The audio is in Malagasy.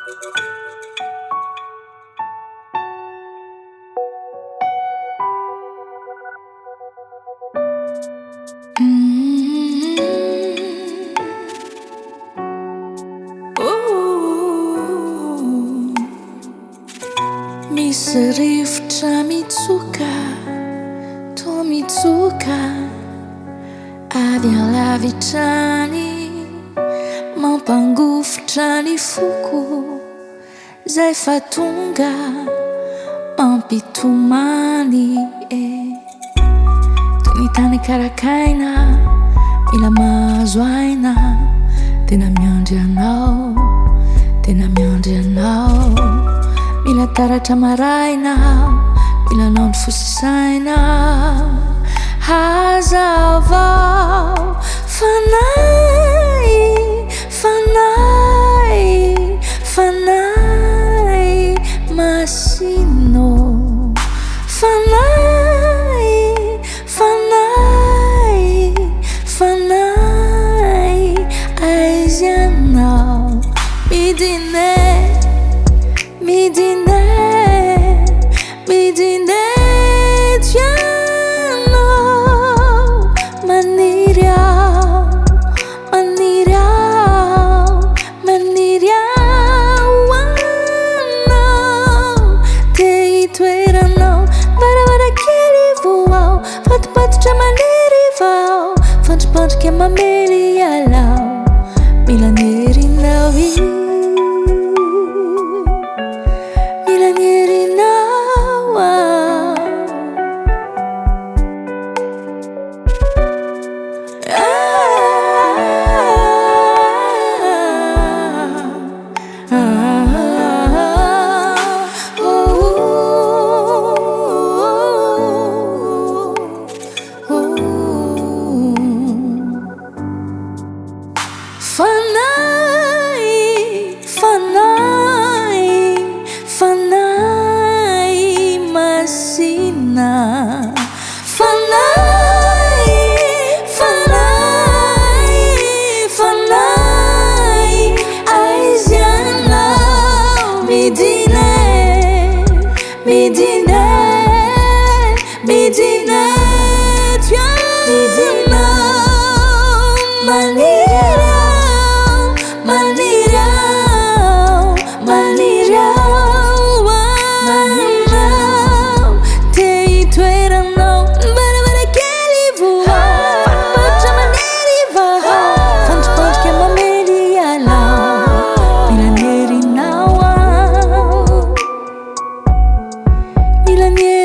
Misy rivotra mitsoka, to mitsoka avy lavitra-ny Mampangovitra ny foko zay fa tonga Mampitomany toy ny tany karakaina Mila mahazo aina Tena miandry anao Tena miandry anao Mila taratra maraina Mila anao ny saina Hazavao Fanahy Fanahy Fanahy Masina Fanahy Fanahy Fanahy aiza ianao Midina Midina ianao Maniry Maniry anao te hitoeranao varavarankely vohao fatopatotra manery fatopatotra mamely alao Mila nyerinao Mila nyerinao Fanahy Fanahy Fanahy Masina Fanahy Fanahy Fanahy aiza ianao Midina Midina Midina Maniry Maniry te hitoeranao varavarankely vohao fatopatotra manery fatopatotra mamely alao Mila nyerinao Mila nyerinao